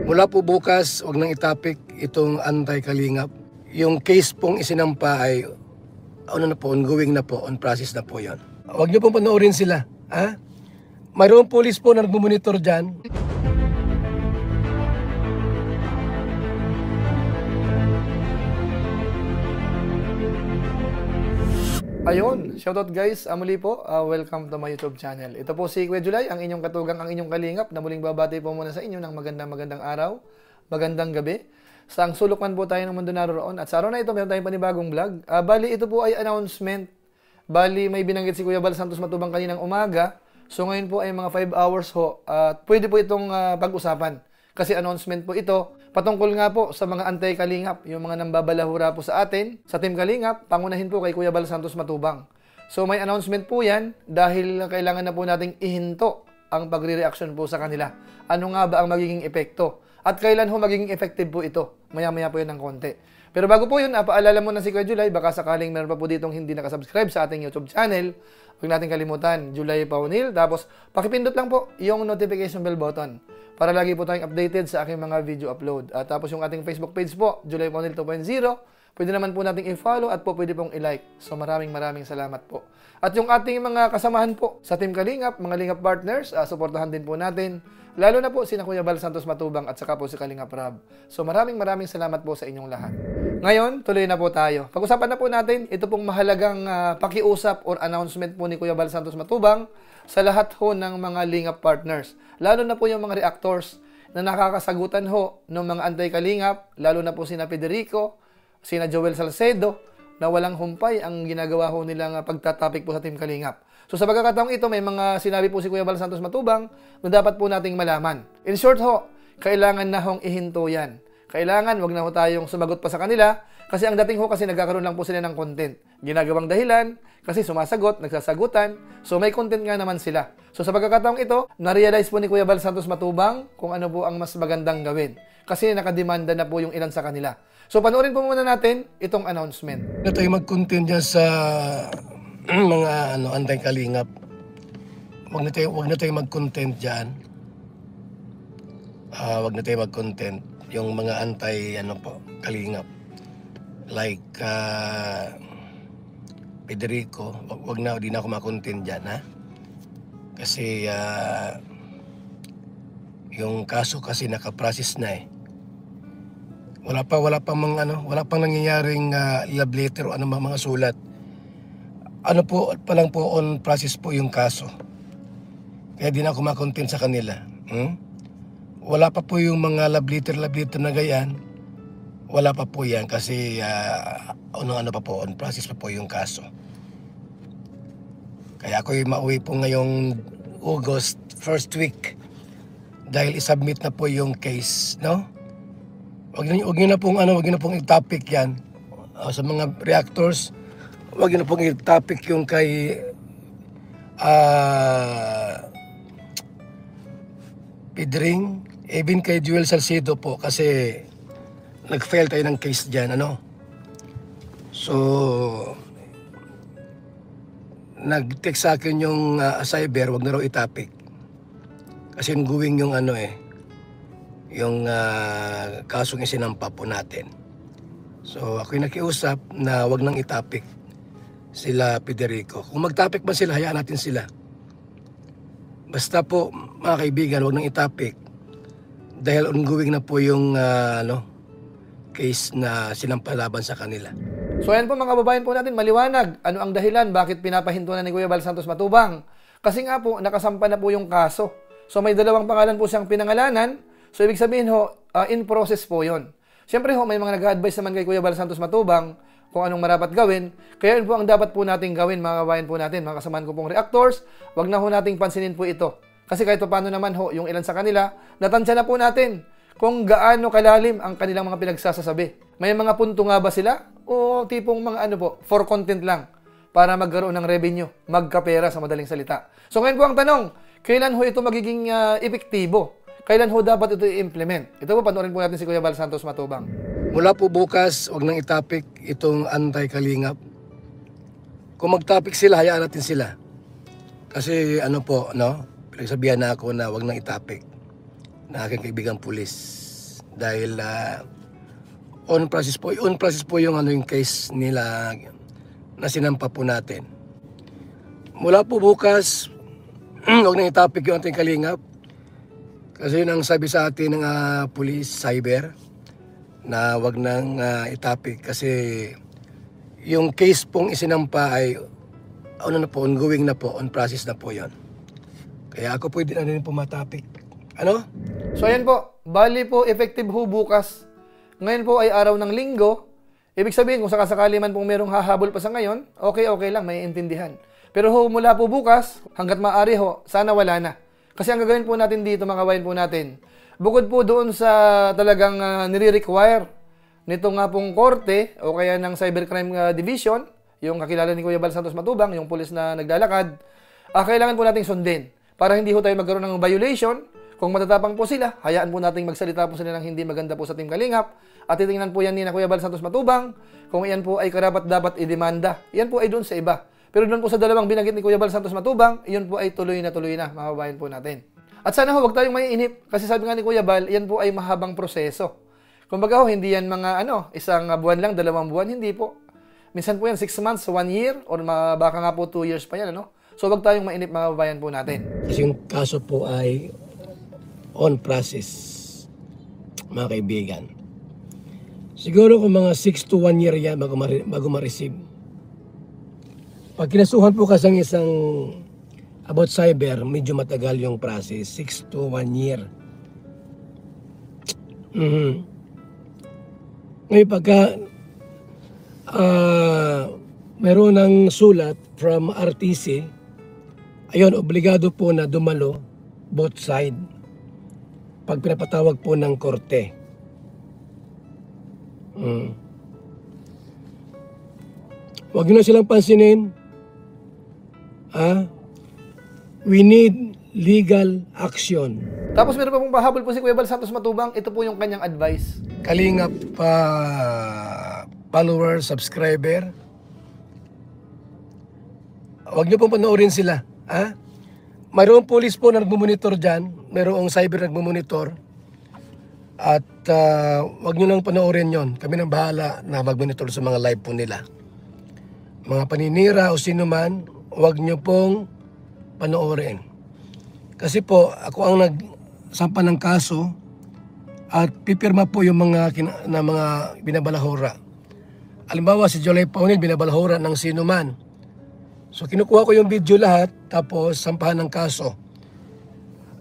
Mula po bukas, wag nang itapik itong anti-kalingap. Yung case pong isinampa ay ano na po, ongoing na po, on process na po yan. Huwag niyo pong panoorin sila. Ha? Mayroong police po na nagmumonitor dyan. Ayun, shoutout guys, muli po, welcome to my YouTube channel. Ito po si Kuya July, ang inyong katugang, ang inyong kalingap, na muling babati po muna sa inyo ng magandang araw, magandang gabi. Sa ang sulok man po tayo ng mundo naroon. At sa araw na ito, meron tayong panibagong vlog. Bali, ito po ay announcement. Bali, may binanggit si Kuya Bal Santos Matubang kaninang umaga. So ngayon po ay mga 5 hours ho. At pwede po itong pag-usapan. Kasi announcement po ito, patungkol nga po sa mga anti-kalingap, yung mga nambabalahura po sa atin, sa Team Kalingap, pangunahin po kay Kuya Bal Santos Matubang. So may announcement po yan dahil kailangan na po nating ihinto ang pagre-reaction po sa kanila. Ano nga ba ang magiging epekto? At kailan ho magiging effective po ito? Maya-maya po yun ng konti. Pero bago po yun, paalala mo na si Kuya July, baka sakaling meron pa po ditong hindi nakasubscribe sa ating YouTube channel, huwag natin kalimutan, July Paunil. Tapos, pakipindot lang po yung notification bell button para lagi po tayong updated sa aking mga video upload. At tapos yung ating Facebook page po, July Paunil 2.0, pwede naman po nating i-follow at po pwede pong i-like. So maraming salamat po. At yung ating mga kasamahan po sa Team Kalingap, mga Lingap partners, suportahan din po natin. Lalo na po sina Kuya Bal Santos Matubang at saka po si Kalingap Rab. So maraming salamat po sa inyong lahat. Ngayon, tuloy na po tayo. Pag-usapan na po natin, ito pong mahalagang pakiusap or announcement po ni Kuya Bal Santos Matubang sa lahat ho ng mga Lingap partners. Lalo na po yung mga reactors na nakakasagutan ho ng mga anti-Kalingap, lalo na po sina Federico, sina Joel Salcedo, na walang humpay ang ginagawa ho nilang pagtatapik po sa Team Kalingap. So sa pagkakataong ito, may mga sinabi po si Kuya Bal Santos Matubang na dapat po nating malaman. In short ho, kailangan na hong ihinto yan. Kailangan, wag na ho tayong sumagot pa sa kanila kasi ang dating ho kasi nagkakaroon lang po sila ng content. Ginagawang dahilan kasi sumasagot, nagsasagutan, so may content nga naman sila. So sa pagkakataong ito, na-realize po ni Kuya Bal Santos Matubang kung ano po ang mas magandang gawin kasi nakademanda na po yung ilan sa kanila. So panoorin po muna natin itong announcement. Na tayo mag-content dyan sa mga anti-kalingap. Wag na tayo mag-content dyan. Wag na tayo mag-content yung mga kalingap. Like Federico, di na ako mag-content dyan, ha? Kasi yung kaso kasi nakaprocess na eh. Wala pang nangyayaring love letter o mga sulat. Ano po pa lang po on process po yung kaso. Kaya di na ako makontent sa kanila. Wala pa po yung mga love letter na gayan. Wala pa po yan kasi ano pa po, on process pa po yung kaso. Kaya ako'y mauwi po ngayong August, first week. Dahil isubmit na po yung case, no? Wag niyo na pong i-topic yan. Sa mga reactors, wag niyo na pong i-topic yung kay Pedring, even kay Joel Salcedo po kasi nag-file tayo ng case dyan, ano? So, nag-text sa akin yung cyber, wag na raw i-topic. Kasi ongoing yung yung kasong isinampa po natin. So, ako'y nakiusap na wag nang i-topic sila Federico. Kung mag-topic man sila, hayaan natin sila. Basta po, mga kaibigan, wag nang i-topic. Dahil ongoing na po yung case na sinampalaban sa kanila. So ayan po mga kababayan po natin, maliwanag. Ano ang dahilan? Bakit pinapahinto na ni Kuya Bal Santos Matubang? Kasi nga po, nakasampa na po yung kaso. So may dalawang pangalan po siyang pinangalanan. So ibig sabihin ho, in process po yon. Siyempre ho, may mga nag-advise naman kay Kuya Bal Santos Matubang kung anong marapat gawin. Kaya yun po ang dapat po nating gawin, mga kababayan po natin, mga kasamahan ko pong reactors. Wag na ho nating pansinin po ito. Kasi kahit paano naman ho, yung ilan sa kanila, natansya na po natin kung gaano kalalim ang kanilang mga pinagsasasabi. May mga punto nga ba sila? O tipong mga for content lang para magkaroon ng revenue, magkapera sa madaling salita. So ngayon po ang tanong, kailan ho ito magiging epektibo? Kailan ho dapat ito i-implement? Ito po, panoorin po natin si Kuya Bal Santos Matubang. Mula po bukas, wag nang i-topic itong anti-kalingap. Kung mag-topic sila, hayaan natin sila. Kasi pinagsabihan na ako na wag nang i-topic na aking kaibigang pulis. dahil on process po yung ano yung case nila na sinampa po natin. Mula po bukas, huwag na itapik yung ating kalingap. Kasi yun ang sabi sa atin ng police, cyber, na wag nang itapik kasi yung case pong isinampa ay ano na po, ongoing na po, on process na po yon. Kaya ako pwede na rin po matapik. Ano? So ayan po, bali po effective ho bukas. Ngayon po ay araw ng linggo. Ibig sabihin kung sakasakali man pong merong hahabol pa sa ngayon, okay lang, may intindihan. Pero ho, mula po bukas, hanggat maaari ho, sana wala na. Kasi ang gagawin po natin dito, mga kabayan po natin, bukod po doon sa talagang nire-require nito nga pong korte o kaya ng Cybercrime Division, yung kakilala ni Kuya Bal Santos Matubang, yung pulis na naglalakad, kailangan po nating sundin para hindi ho tayo magkaroon ng violation. Kung matatapang po sila, hayaan po nating magsalita po sila ng hindi maganda po sa Team Kalingap at titingnan po yan ni na Kuya Bal Santos Matubang kung iyan po ay karapat dapat idemanda. Yan po ay doon sa iba. Pero doon po sa dalawang binanggit ni Kuya Bal Santos Matubang, iyon po ay tuloy na, mga kabayan po natin. At sana ho, wag tayong maiinip kasi sabi nga ni Kuya Bal, yan po ay mahabang proseso. Kumbaga ho, hindi yan mga isang buwan lang, 2 buwan, hindi po. Minsan po yan 6 months, 1 year, or baka nga po 2 years pa yan, So wag tayong mainip, mga kabayan po natin. Kasi yung kaso po ay on process, mga kaibigan. Siguro kung mga 6 to 1 year yan bago ma-receive. Pag kinasuhan po kasi ang isang about cyber, medyo matagal yung process, 6 to 1 year. Ngayon pagka meron ng sulat from RTC, ayun, obligado po na dumalo both side pag pinapatawag po ng korte. Huwag nyo na silang pansinin. We need legal action. Tapos meron pa pong pahabol po si Kuya Bal Santos Matubang. Ito po yung kanyang advice. Kalingap follower, subscriber. Huwag nyo pong panoorin sila. Mayroong police po na nagmumonitor dyan. Mayroong cyber nagmumonitor. At huwag nyo lang panoorin yon. Kami nang bahala na magmonitor sa mga live po nila. Mga paninira o sino man, huwag nyo pong panoorin. Kasi po, ako ang nagsampa ng kaso at pipirma po yung mga binabalahura. Halimbawa, si Jolay Paunil, binabalahura ng sino man. So, kinukuha ko yung video lahat, tapos sampahan ng kaso.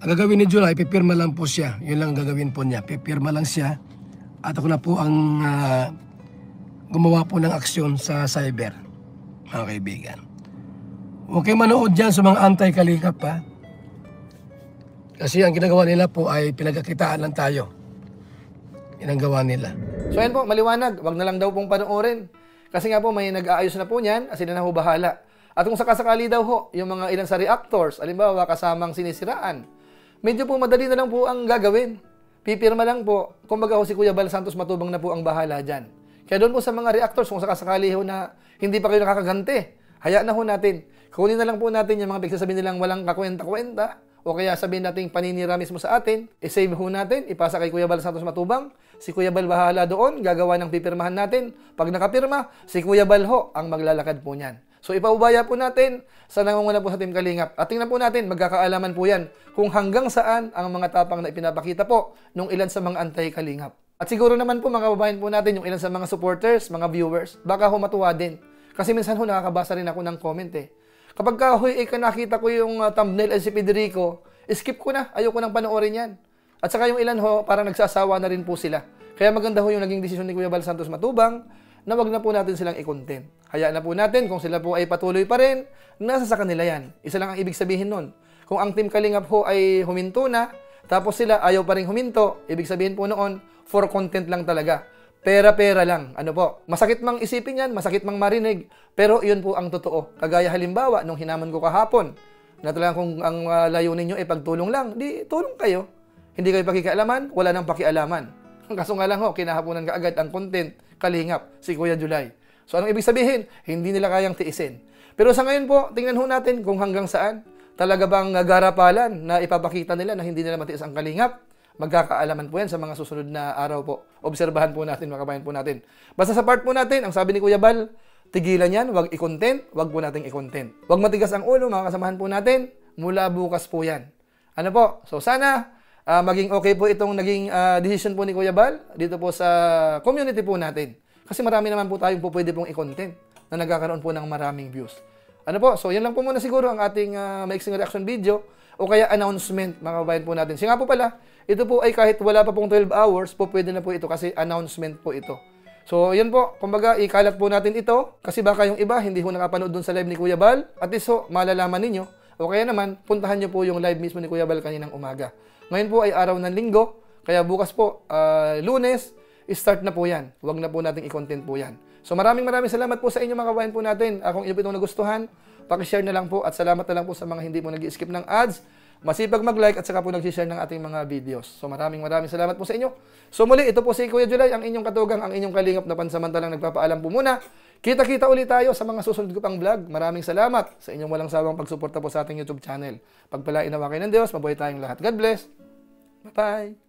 Ang gagawin ni Jolay, pipirma lang po siya. Yun lang ang gagawin po niya. Pipirma lang siya. At ako na po ang gumawa po ng aksyon sa cyber, mga kaibigan. Huwag kayong manood dyan sa mga anti-kalingap, ha? Kasi ang ginagawa nila po ay pinagkakitaan lang tayo. Yan ang gawa nila. So yan po, maliwanag. Wag na lang daw pong panoorin. Kasi nga po, may nag-aayos na po niyan, sila na ho bahala. At kung sakasakali daw ho, yung mga ilan sa reactors, alimbawa kasamang sinisiraan, medyo po madali na lang po ang gagawin. Pipirma lang po. Kumbaga ho, si Kuya Bal Santos Matubang na po ang bahala dyan. Kaya doon po sa mga reactors, kung sakasakali ho na hindi pa kayo nakakaganti, hayaan na ho natin. Kunin na lang po natin yung mga pagsasabihin nilang walang kakwenta-kwenta, o kaya sabihin natin paninira mismo sa atin, i-save ho natin, ipasa kay Kuya Bal Santos Matubang, si Kuya Bal bahala doon, gagawa ng pipirmahan natin. Pag nakapirma, si Kuya Bal ho ang maglalakad po niyan. So ipaubaya po natin sa nangunguna po sa Team Kalingap. At tingnan po natin, magkakaalaman po yan kung hanggang saan ang mga tapang na ipinapakita po nung ilan sa mga anti-Kalingap. At siguro naman po mga kababayan po natin, yung ilan sa mga supporters, mga viewers, baka ho matuwa din. Kasi minsan ho nakakabasa rin ako ng comment eh. Kapag nakita ko yung thumbnail ay si Federico, skip ko na, ayoko nang panoorin yan. At saka yung ilan ho, parang nagsasawa na rin po sila. Kaya maganda ho yung naging desisyon ni Kuya Bal Santos Matubang na wag na po natin silang i-content. Hayaan na po natin kung sila po ay patuloy pa rin, nasa sa kanila yan. Isa lang ang ibig sabihin nun. Kung ang Team Kalingap ho ay huminto na, tapos sila ayaw pa rin huminto, ibig sabihin po noon, for content lang talaga. Pera-pera lang. Ano po? Masakit mang isipin yan, masakit mang marinig, pero yun po ang totoo. Kagaya halimbawa, nung hinamon ko kahapon, na talagang kung ang layunin nyo ay pagtulong lang, di tulong kayo. Hindi kayo pakikialaman, wala nang pakialaman. Kaso nga lang ho, kinahaponan ka agad ang content, Kalingap, si Kuya July. So anong ibig sabihin? Hindi nila kayang tiisin. Pero sa ngayon po, tingnan ho natin kung hanggang saan. Talaga bang garapalan na ipapakita nila na hindi nila matiis ang Kalingap? Magkakaalaman po yan sa mga susunod na araw po. Obserbahan po natin, mga kabayan po natin. Basta sa part po natin, ang sabi ni Kuya Bal, tigilan yan, wag i-content, wag po nating i-content. Wag matigas ang ulo, mga kasamahan po natin, mula bukas po yan. Ano po? So sana, maging okay po itong naging decision po ni Kuya Bal dito po sa community po natin. Kasi marami naman po tayong po pwede pong i-content na nagkakaroon po ng maraming views. Ano po? So yan lang po muna siguro ang ating maiksing reaction video o kaya announcement, mga kabayan po natin. Siya nga po pala, ito po ay kahit wala pa pong 12 hours, po pwede na po ito kasi announcement po ito. So, yan po. Kumbaga, ikalat po natin ito kasi baka yung iba hindi ho nakapanood dun sa live ni Kuya Bal. At least ho, malalaman ninyo. O kaya naman, puntahan nyo po yung live mismo ni Kuya Bal kaninang umaga. Ngayon po ay araw ng linggo. Kaya bukas po, Lunes, start na po yan. Huwag na po nating i-content po yan. So, maraming salamat po sa inyo, mga kabayan po natin. Kung inyo po itong nagustuhan, pakishare na lang po at salamat na lang po sa mga hindi po nag-skip ng ads. Masipag mag-like at saka po nag-share ng ating mga videos. So maraming salamat po sa inyo. So muli, ito po si Kuya July, ang inyong katugang, ang inyong kalingap na pansamantalang nagpapaalam po muna. Kita-kita ulit tayo sa mga susunod ko pang vlog. Maraming salamat sa inyong walang sawang pagsuporta po sa ating YouTube channel. Pagpalain nawa kayo ng Diyos, mabuhay tayong lahat. God bless. Bye-bye.